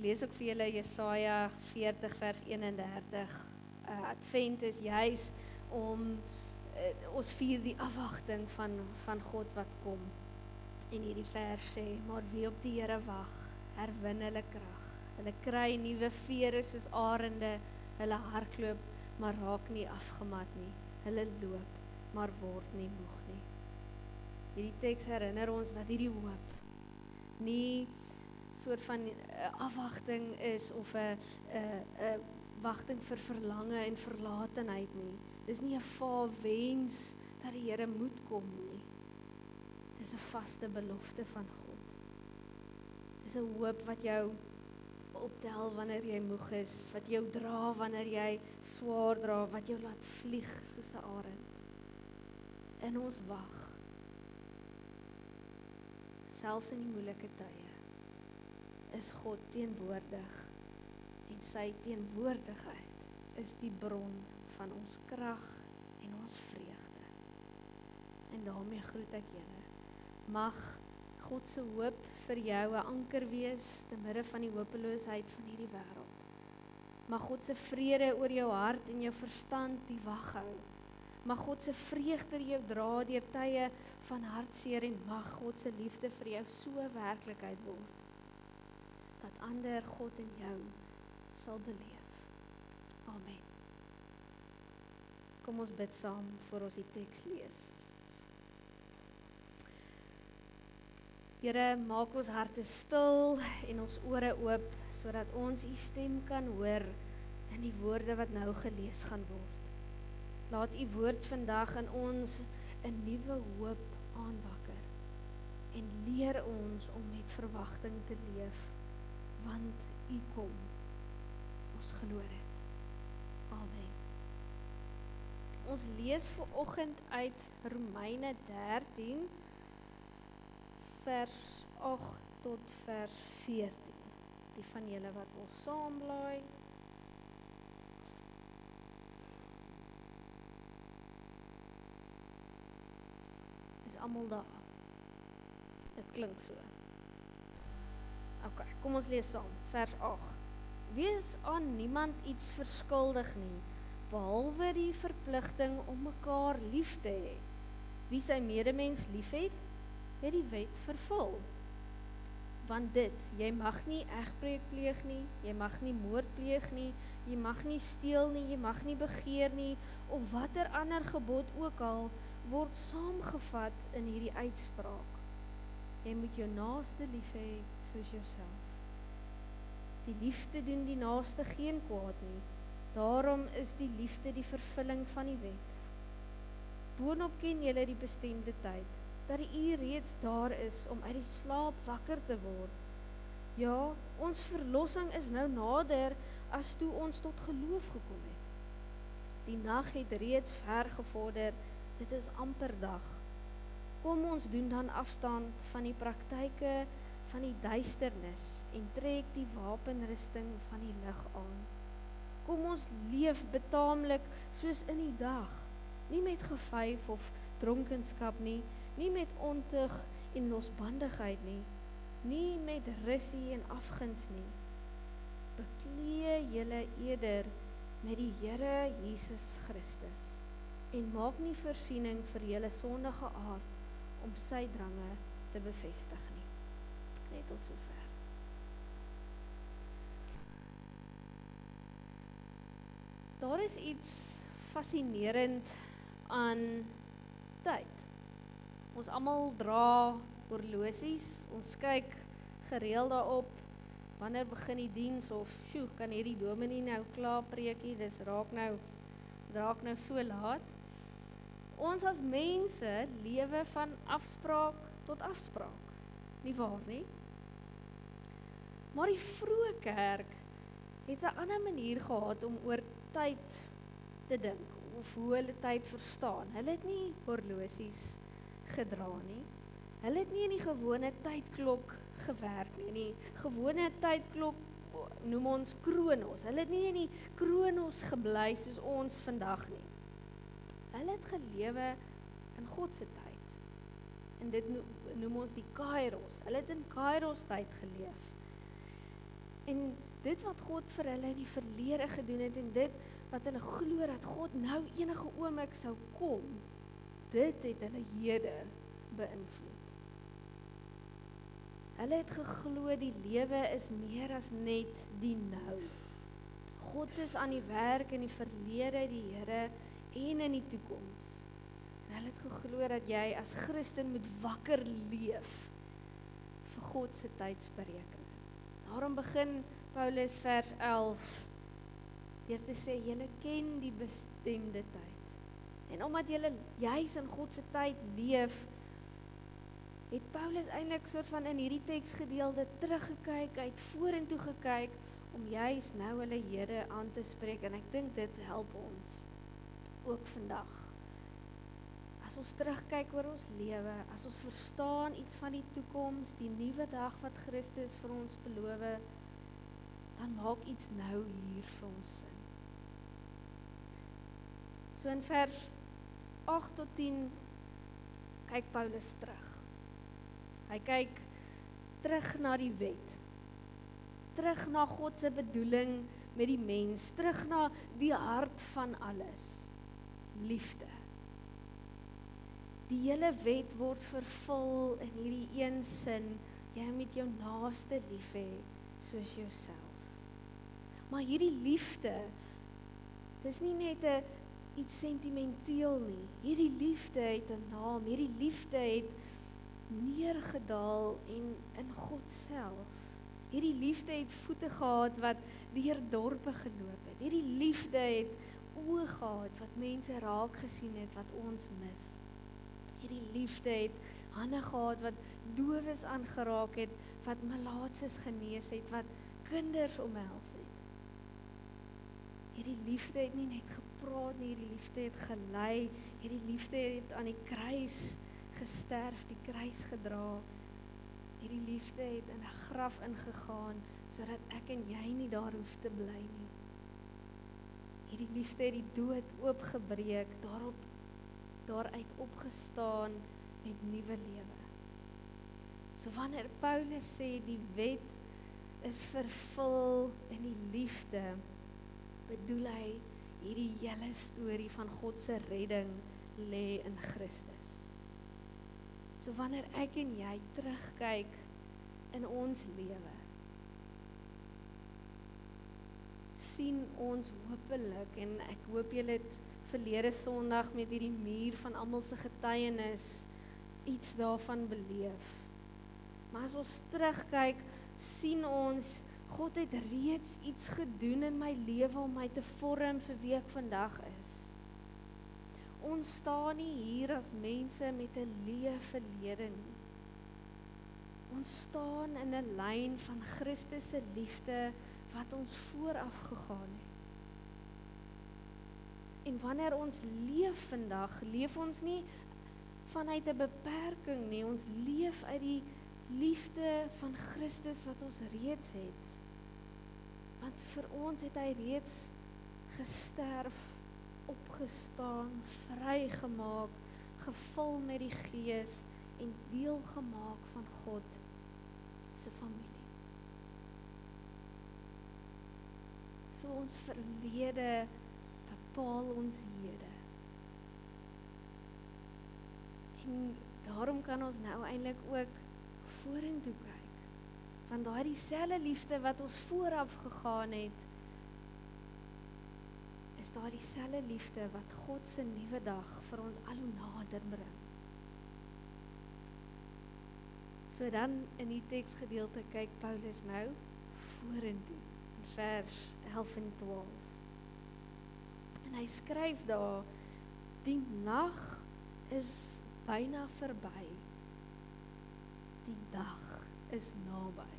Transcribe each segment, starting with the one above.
lees ook vir julle Jesaja 40 vers 31. Advent is juis om ons vier die afwagting van God wat kom. En hierdie vers sê, maar wie op die Here wag, herwin hulle krag. Hulle kry nuwe vere soos arende, hulle hardloop, maar raak nie afgemat nie. Hulle loop, maar word nie moeg nie. Hierdie teks herinner ons dat hierdie hoop nie soort van afwagting is of 'n wagting vir verlange en verlatenheid nie. Dis nie 'n vae wens dat die Here moet kom nie. Dis 'n vaste belofte van God. Dis 'n hoop wat jou optel wanneer jy moeg is, wat jou dra wanneer jy swaar dra, wat jou laat vlieg soos 'n arend. In ons wag, selfs in die moeilike tye, is God teenwoordig en sy teenwoordigheid is die bron van ons krag en ons vreugde. En daarmee groet ek julle. Mag God se hoop vir jou 'n anker wees te midde van die hopeloosheid van hierdie wêreld. Mag God se vrede oor jou hart en jou verstand die wag hou. Mag God se vreugde jou dra deur tye van hartseer en mag God se liefde vir jou so werklikheid word dat ander God en jou sal beleef. Amen. Kom ons bid saam voor ons die teks lees. Here, maak ons harte stil en ons ore oop sodat ons u stem kan hoor in die woorde wat nou gelees gaan word. Laat u woord vandag in ons 'n nuwe hoop aanwakker en leer ons om met verwagting te leef, want u kom. Ons glo dit. Amen. Ons lees vanoggend uit Romeine 13 vers 8 tot vers 14. Die van julle wat wil saamblaai. Is almal daar? Dit klink so. OK, kom ons lees saam. Vers 8. Wees aan niemand iets verskuldig nie, behalwe die verpligting om mekaar lief te hê. Wie sy medemens liefhet, het die wet vervul. Want dit, jy mag nie egbreek pleeg nie, jy mag nie moord pleeg nie, jy mag nie steel nie, jy mag nie begeer nie, of watter ander gebod ook al, word saamgevat in hierdie uitspraak. Jy moet jou naaste lief hê soos jouself. Die liefde doen die naaste geen kwaad nie, daarom is die liefde die vervulling van die wet. Boonop ken julle die bestemde tyd, dat die uur reeds daar is om uit die slaap wakker te word. Ja, ons verlossing is nou nader as toe ons tot geloof gekom het. Die nag het reeds ver gevorder, dit is amper dag. Kom ons doen dan afstand van die praktyke van die duisternis en trek die wapenrusting van die lig aan. Kom ons leef betaamlik soos in die dag, nie met gevyf of dronkenskap nie, nie met ontug en losbandigheid nie, nie met rusie en afguns nie. Beklee julle eerder met die Here Jesus Christus en maak nie voorsiening vir julle sondige aard om sy drange te bevestig nie. Net tot sover. Daar is iets fascinerend aan tyd. Ons almal dra horlosies, ons kyk gereeld daarop, wanneer begin die diens of, sjoe, kan hierdie dominee nou klaar preekie, dis raak nou so laat. Ons as mense lewe van afspraak tot afspraak, nie waar nie? Maar die vroeë kerk het 'n ander manier gehad om oor tyd te dink, of hoe hulle tyd verstaan. Hulle het nie horlosies gedra nie. Hulle het nie in die gewone tydklok gewerk nie. In die gewone tydklok noem ons kronos. Hulle het nie in die kronos gebly soos ons vandag nie. Hulle het gelewe in God se tyd. En dit noem ons die kairos. Hulle het in kairos tyd geleef. En dit wat God vir hulle in die verlede gedoen het en dit wat hulle glo dat God nou enige oomblik sou kom, dit het hulle hede beïnvloed. Hulle het geglo die lewe is meer as net die nou. God is aan die werk in die verlede, die Here en in die toekoms. En hulle het geglo dat jy as Christen moet wakker leef vir God se tydsberekening. Daarom begin Paulus vers 11 deur te sê, julle ken die bestemde tyd. En omdat julle juis in God se tyd leef, het Paulus eintlik soort van in hierdie teksgedeelte teruggekyk, uit vorentoe gekyk, om juis nou hulle Here aan te spreek, en ek dink dit help ons ook vandag. As ons terugkyk oor ons lewe, as ons verstaan iets van die toekoms, die nuwe dag wat Christus vir ons beloof, dan maak iets nou hier vir ons sin. So in vers 8 tot 10 kyk Paulus terug. Hy kyk terug na die wet, terug na God se bedoeling met die mens, terug na die hart van alles, liefde. Die hele wet word vervul in hierdie een sin, jy moet jou naaste lief hê soos jouself. Maar hierdie liefde, dis nie net iets sentimenteel nie. Hierdie liefde het 'n naam, hierdie liefde het neergedaal en in God self. Hierdie liefde het voete gehad wat deur dorpe geloop het. Hierdie liefde het oë gehad wat mense raak gesien het wat ons mis. Hierdie liefde het hande gehad wat doofes aangeraak het, wat malaatses genees het, wat kinders omhels het. Hierdie liefde het nie net gepraat nie, hierdie liefde het gelei, hierdie liefde het aan die kruis gesterf, die kruis gedra. Hierdie liefde het in 'n graf ingegaan, sodat ek en jy nie daar hoef te bly nie. Hierdie liefde het die dood oopgebreek, daaruit opgestaan met nuwe lewe. So wanneer Paulus sê die wet is vervul in die liefde, bedoel hy hierdie hele storie van God se redding lê in Christus. So wanneer ek en jy terugkyk in ons lewe, sien ons hopelik, en ek hoop julle het verlede Sondag met hierdie muur van almal se getuienis iets daarvan beleef. Maar as ons terugkyk, sien ons God het reeds iets gedoen in my lewe om my te vorm vir wie ek vandag is. Ons staan nie hier as mense met 'n leë verlede nie. Ons staan in 'n lyn van Christus se liefde wat ons vooraf gegaan het. En wanneer ons leef vandag, leef ons nie vanuit 'n beperking nie, ons leef uit die liefde van Christus wat ons reeds het. Want vir ons het hy reeds gesterf, opgestaan, vrygemaak, gevul met die Gees en deel gemaak van God se familie. So ons verlede bepaal ons hede. En daarom kan ons nou eintlik ook vorentoe kyk. Want daardie selfde liefde wat ons vooraf gegaan het, is daardie selfde liefde wat God se nuwe dag vir ons al hoe nader bring. So dan in die teksgedeelte kyk Paulus nou vorentoe in vers 11 en 12. En hy skryf daar, die nag is byna verby. Die dag is naby.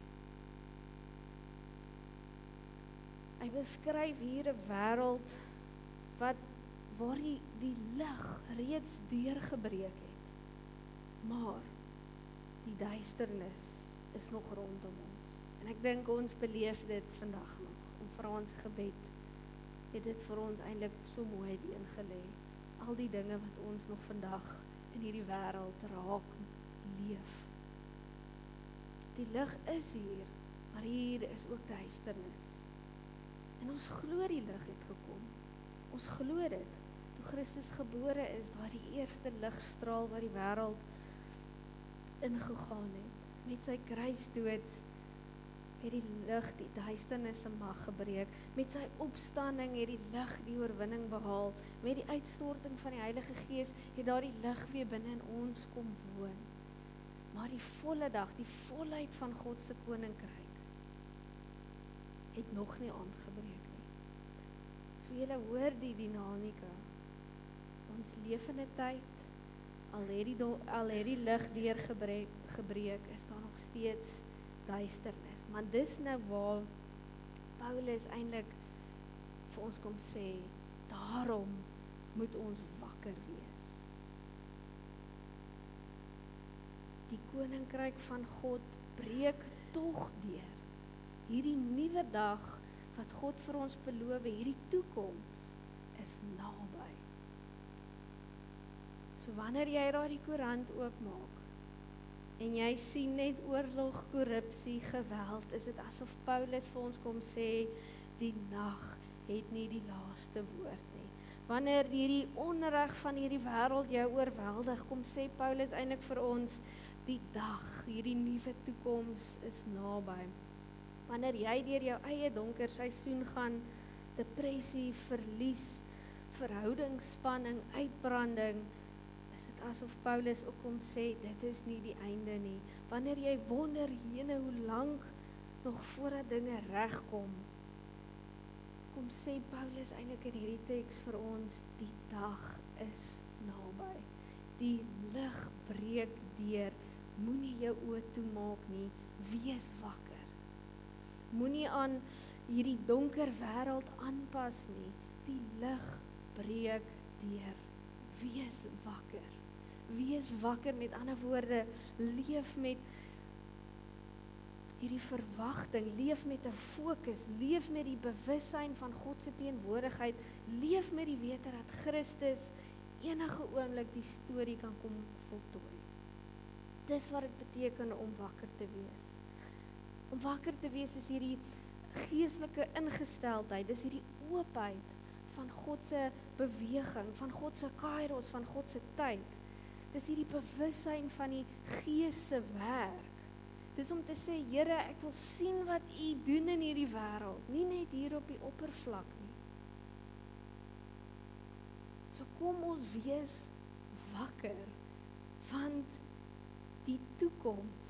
Hy beskryf hier 'n wêreld waar die lig reeds deurgebreek het. Maar die duisternis is nog rondom ons. En ek dink ons beleef dit vandag nog. En vir ons gebed het dit vir ons eintlik so mooi ingelê. Al die dinge wat ons nog vandag in hierdie wêreld raak leef. Die lig is hier, maar hier is ook duisternis. En ons glo die lig het gekom. Ons glo dit. Toe Christus gebore is, daardie eerste ligstraal wat die wêreld ingegaan het. Met sy kruisdood het die lig die duisternis se mag gebreek. Met sy opstanding het die lig die oorwinning behaal. Met die uitstorting van die Heilige Gees het daardie lig weer binne in ons kom woon. Maar die volle dag, die volheid van God se koninkryk het nog nie aangebreek nie. So julle hoor die dinamika. Ons leef in 'n tyd, al het die lig deurgebreek, is daar nog steeds duisternis. Maar dis nou waar Paulus eintlik vir ons kom sê, daarom moet ons wakker wees. Die koninkryk van God breek tog deur. Hierdie nuwe dag wat God vir ons beloof, hierdie toekoms is naby. So wanneer jy daardie koerant oopmaak en jy sien net oorlog, korrupsie, geweld, is dit asof Paulus vir ons kom sê, die nag het nie die laaste woord nie. Wanneer hierdie onreg van hierdie wêreld jou oorweldig, kom sê Paulus eintlik vir ons, die dag, hierdie nuwe toekoms is naby. Wanneer jy deur jou eie donker seisoen gaan, depressie, verlies, verhoudingsspanning, uitbranding, is dit asof Paulus ook kom sê, dit is nie die einde nie. Wanneer jy wonder, jene, hoe lank nog voordat dinge regkom, kom sê Paulus eintlik in hierdie teks vir ons, die dag is naby. Die lig breek deur, moenie jou oë toemaak nie, wees wakker. Moenie aan hierdie donker wêreld aanpas nie, die lig breek deur, wees wakker. Wees wakker, met ander woorde, leef met hierdie verwagting, leef met 'n fokus, leef met die bewussyn van God se teenwoordigheid, leef met die wete dat Christus enige oomblik die storie kan kom voltooi. Dis wat dit beteken om wakker te wees. Om wakker te wees is hierdie geestelike ingesteldheid, dis hierdie oopheid van God se beweging, van God se kairos, van God se tyd. Dis hierdie bewussyn van die Gees se werk. Dis om te sê, Here, ek wil sien wat U doen in hierdie wêreld, nie net hier op die oppervlak nie. So kom ons wees wakker, want die toekoms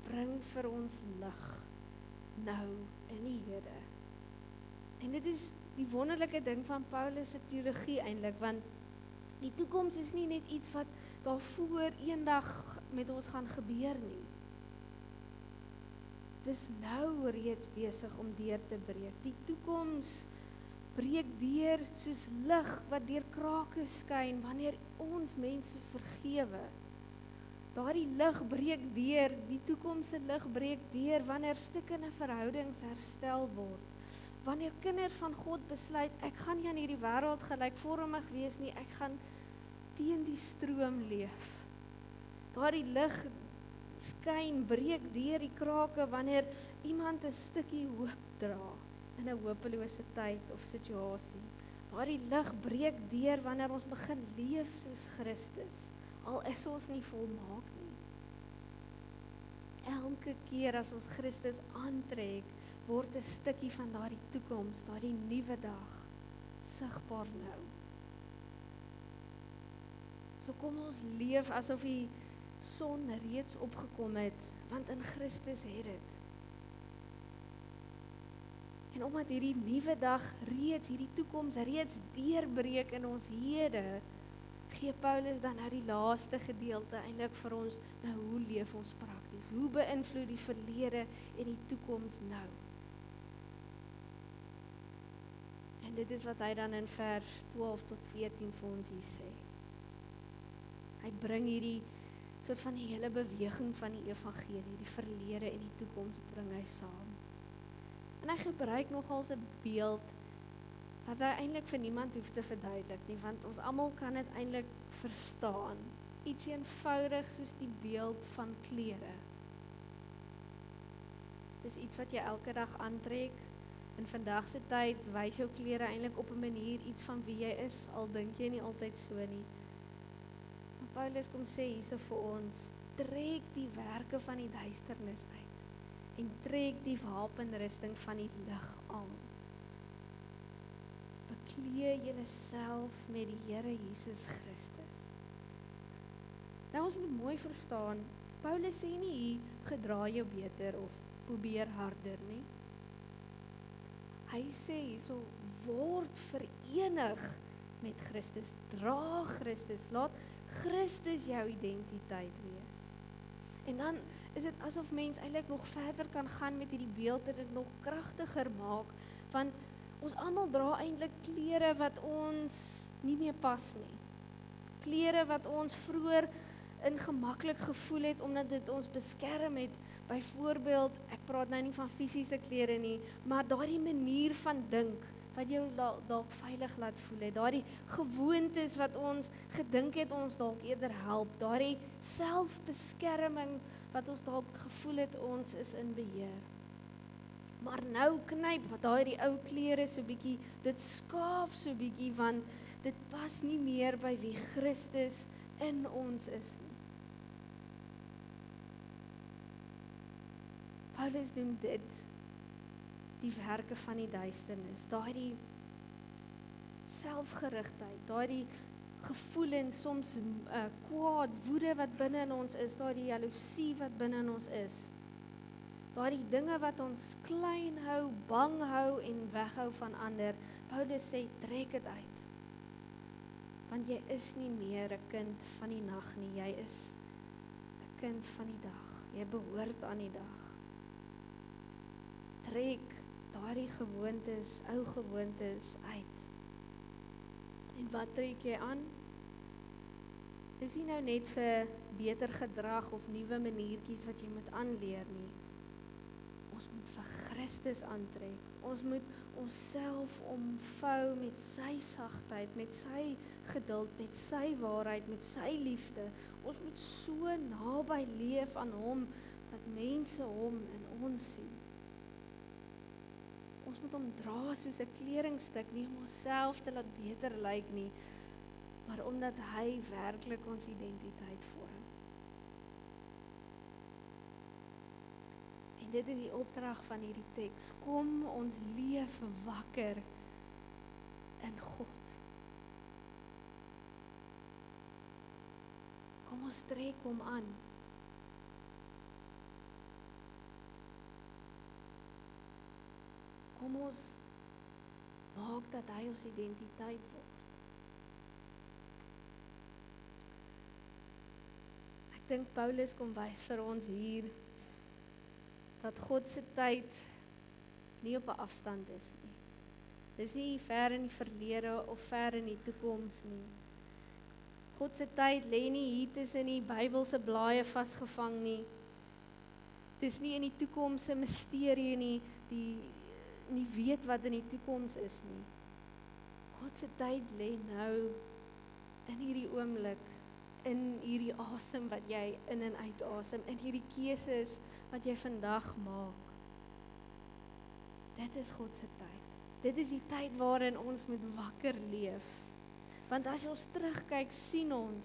bring vir ons lig, nou in die Here. En dit is die wonderlike ding van Paulus se teologie eintlik, want die toekoms is nie net iets wat daarvoor eendag met ons gaan gebeur nie. Dis nou reeds besig om deur te breek. Die toekoms breek deur soos lig wat deur krake skyn wanneer ons mense vergewe. Daardie lig breek deur, die toekoms se lig breek deur wanneer stukkende verhoudings herstel word. Wanneer kinders van God besluit, ek gaan nie aan hierdie wêreld gelykvormig wees nie, ek gaan teen die stroom leef. Daardie lig skyn, breek deur die krake wanneer iemand 'n stukkie hoop dra in 'n hopelose tyd of situasie. Daardie lig breek deur wanneer ons begin leef soos Christus, al is ons nie volmaak nie. Elke keer as ons Christus aantrek, word 'n stukkie van daardie toekoms, daardie nuwe dag, sigbaar nou. So kom ons leef asof die son reeds opgekom het, want in Christus het dit. En omdat hierdie nuwe dag reeds, hierdie toekoms reeds deurbreek in ons hede, gee Paulus dan nou die laaste gedeelte eintlik vir ons, nou hoe leef ons prakties? Hoe beïnvloed die verlede en die toekoms nou? En dit is wat hy dan in vers 12 tot 14 vir ons hier sê. Hy bring hierdie soort van die hele beweging van die evangelie, die verlede en die toekoms bring hy saam. En hy gebruik nogals 'n beeld wat hy eintlik vir niemand hoef te verduidelik nie, want ons almal kan dit eintlik verstaan. Iets eenvoudig soos die beeld van klere. Dis iets wat jy elke dag aantrek. In vandag se tyd wys jou klere eintlik op 'n manier iets van wie jy is, al dink jy nie altyd so nie. Maar Paulus kom sê hierso vir ons, trek die werke van die duisternis uit en trek die wapenrusting van die lig aan. Beklee julleself met die Here Jesus Christus. Nou ons moet mooi verstaan, Paulus sê nie hier, gedra jou beter of probeer harder nie. Hy sê hierso, word verenig met Christus, dra Christus, laat Christus jou identiteit wees. En dan is dit asof mens eintlik nog verder kan gaan met hierdie beeld en dit nog kragtiger maak, want ons almal dra eintlik klere wat ons nie meer pas nie. Klere wat ons vroeër ongemaklik gevoel het omdat dit ons beskerm het. Byvoorbeeld, ek praat nou nie van fisiese klere nie, maar daardie manier van dink wat jou dalk veilig laat voel het, daardie gewoontes wat ons gedink het ons dalk eerder help, daardie selfbeskerming wat ons dalk gevoel het ons is in beheer. Maar nou knyp daardie ou klere so bietjie, dit skaaf so bietjie want dit pas nie meer by wie Christus in ons is nie. Paulus noem dit die werke van die duisternis, daardie selfgerigtheid, daardie gevoelens, soms kwaad, woede wat binne in ons is, daardie jaloesie wat binne in ons is, daardie dinge wat ons klein hou, bang hou en weghou van ander. Paulus sê, trek dit uit, want jy is nie meer 'n kind van die nag nie, jy is 'n kind van die dag, jy behoort aan die dag. Trek daardie gewoontes, ou gewoontes uit. En wat trek jy aan? Dis nie nou net vir beter gedrag of nuwe maniertjies wat jy moet aanleer nie. Ons moet vir Christus aantrek. Ons moet onsself omvou met sy sagtheid, met sy geduld, met sy waarheid, met sy liefde. Ons moet so naby leef aan hom dat mense hom in ons sien. Ons moet hom dra soos 'n kleringstuk, nie om onsself te laat beter lyk nie, maar omdat hy werklik ons identiteit vorm. En dit is die opdrag van hierdie teks. Kom ons leef wakker in God. Kom ons trek hom aan. Kom ons maak dat hy ons identiteit word. Ek dink Paulus kom wys vir ons hier dat God se tyd nie op 'n afstand is nie. Dis nie ver in die verlede of ver in die toekoms nie. God se tyd lê nie hier tussen die Bybelse blaaie vasgevang nie. Dis nie in die toekoms se misterie nie, die nie weet wat in die toekoms is nie. God se tyd lê nou in hierdie oomblik, in hierdie asem wat jy in en uit asem, in hierdie keuses wat jy vandag maak. Dit is God se tyd. Dit is die tyd waarin ons moet wakker leef. Want as ons terugkyk, sien ons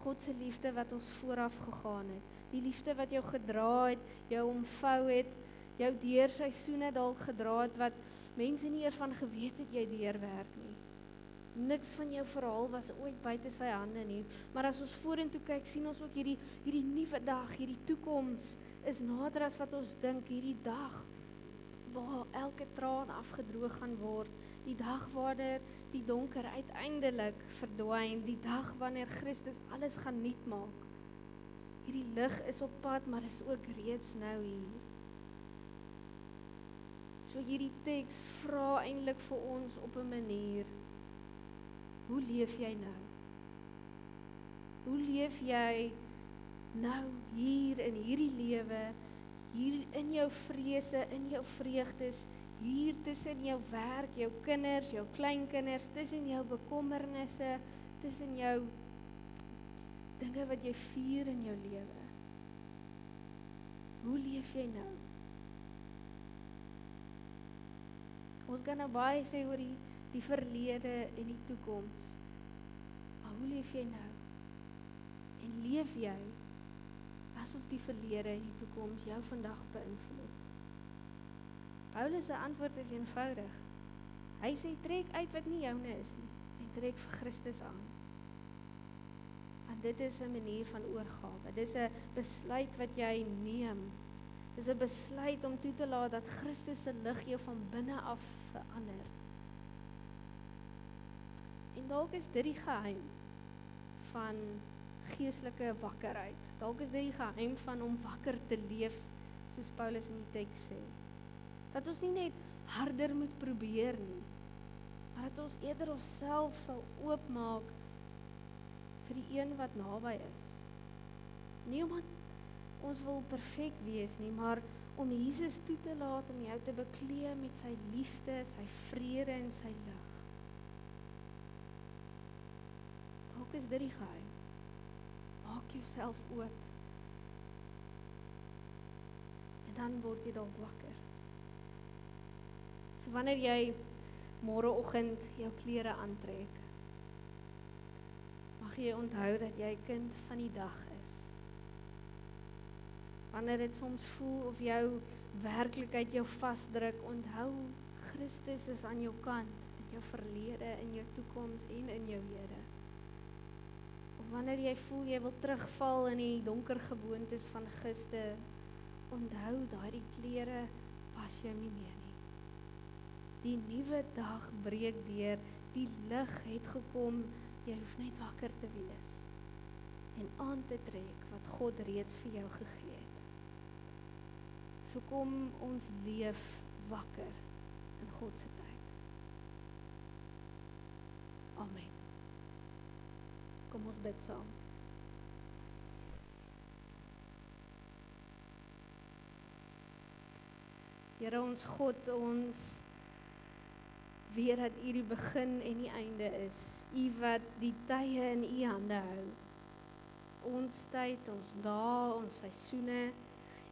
God se liefde wat ons vooraf gegaan het. Die liefde wat jou gedra het, jou omvou het, jou deur seisoene dalk gedra het wat mense nie eers van geweet het jy deurwerk nie. Niks van jou verhaal was ooit buite sy hande nie, maar as ons vorentoe kyk, sien ons ook hierdie nuwe dag, hierdie toekoms is nader as wat ons dink, hierdie dag waar elke traan afgedroog gaan word, die dag wanneer die donker uiteindelik verdwyn, die dag wanneer Christus alles gaan nuut maak. Hierdie lig is op pad, maar is ook reeds nou hier. So hierdie teks vra eintlik vir ons op 'n manier, hoe leef jy nou? Hoe leef jy nou hier in hierdie lewe, hier in jou vrese, in jou vreugdes, hier tussen jou werk, jou kinders, jou kleinkinders, tussen jou bekommernisse, tussen jou dinge wat jy vier in jou lewe? Hoe leef jy nou? Ons kan nou baie sê oor die verlede en die toekoms. Maar hoe leef jy nou? En leef jy asof die verlede en die toekoms jou vandag beïnvloed? Paulus se antwoord is eenvoudig. Hy sê trek uit wat nie joune is nie en trek vir Christus aan. Want dit is 'n manier van oorgawe. Dis 'n besluit wat jy neem. Dis 'n besluit om toe te laat dat Christus se lig jou van binne af verander. En dalk is dit die geheim van geestelike wakkerheid. Dalk is dit die geheim van om wakker te leef, soos Paulus in die teks sê. Dat ons nie net harder moet probeer nie, maar dat ons eerder onsself sal oopmaak vir die een wat naby is. Nie omdat ons wil perfek wees nie, maar om Jesus toe te laat om jou te bekleë met sy liefde, sy vrede en sy lig. Dalk is dit die geheim. Maak jouself oop. En dan word jy dalk wakker. So wanneer jy môreoggend jou klere aantrek, mag jy onthou dat jy 'n kind van die dag is. Wanneer dit soms voel of jou werklikheid jou vasdruk, onthou Christus is aan jou kant, in jou verlede, in jou toekoms en in jou hede. Of wanneer jy voel jy wil terugval in die donker gewoontes van gister, onthou daardie klere pas jou nie meer nie. Die nuwe dag breek deur, die lig het gekom, jy hoef net wakker te wees en aan te trek wat God reeds vir jou gegee het. So kom ons leef wakker in God se tyd. Amen. Kom ons bid saam. Here ons God, ons weet dat U die begin en die einde is. U wat die tye in U hande hou. Ons tyd, ons dae, ons seisoene,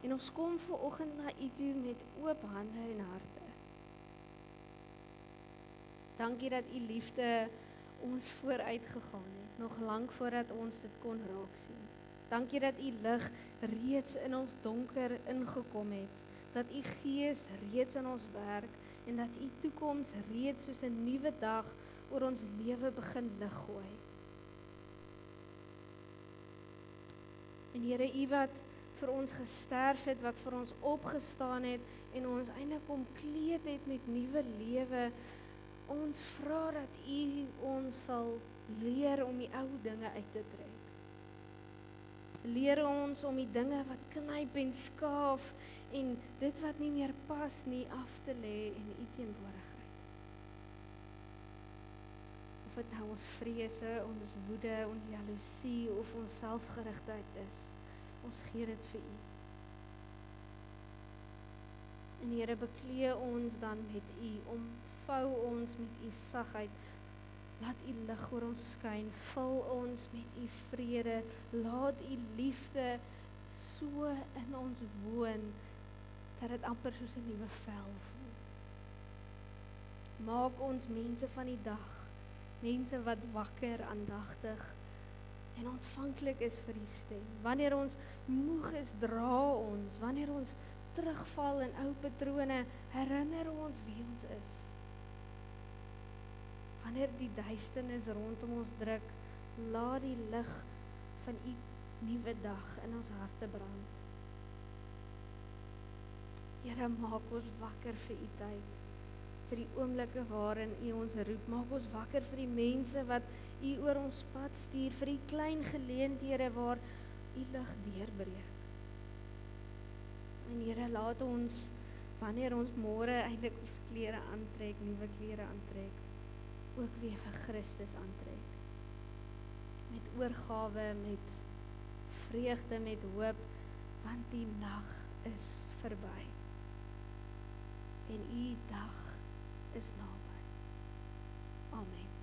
en ons kom vanoggend na U toe met oop hande en harte. Dankie dat U liefde ons vooruit gegaan het, nog lank voordat ons dit kon raak sien. Dankie dat U lig reeds in ons donker ingekom het, dat U Gees reeds in ons werk en dat U toekoms reeds soos 'n nuwe dag oor ons lewe begin lig gooi. En Here, U wat vir ons gesterf het, wat vir ons opgestaan het en ons eintlik kom kleed het met nuwe lewe, ons vra dat U ons sal leer om die ou dinge uit te trek. Leer ons om die dinge wat knyp en skaaf en dit wat nie meer pas nie af te lê in U teenwoordigheid. Of dit nou ons vrese, ons woede, ons jaloesie of ons selfgerigtheid is, ons gee dit vir U. En Here, bekleë ons dan met U, omvou ons met U sagheid, laat U lig oor ons skyn, vul ons met U vrede, laat U liefde so in ons woon, dat dit amper soos 'n nuwe vel voel. Maak ons mense van die dag, mense wat wakker, aandagtig en ontvanklik is vir U stem. Wanneer ons moeg is, dra ons. Wanneer ons terugval in ou patrone, herinner ons wie ons is. Wanneer die duisternis rondom ons druk, laat die lig van U nuwe dag in ons harte brand. Here, maak ons wakker vir U tyd, vir die oomblikke waarin U ons roep. Maak ons wakker vir die mense wat U oor ons pad stuur, vir die klein geleenthede waar U lig deurbreek. En Here, laat ons, wanneer ons môre eintlik ons klere aantrek, nuwe klere aantrek, ook weer vir Christus aantrek. Met oorgawe, met vreugde, met hoop, want die nag is verby. En U dag is naby. Amen.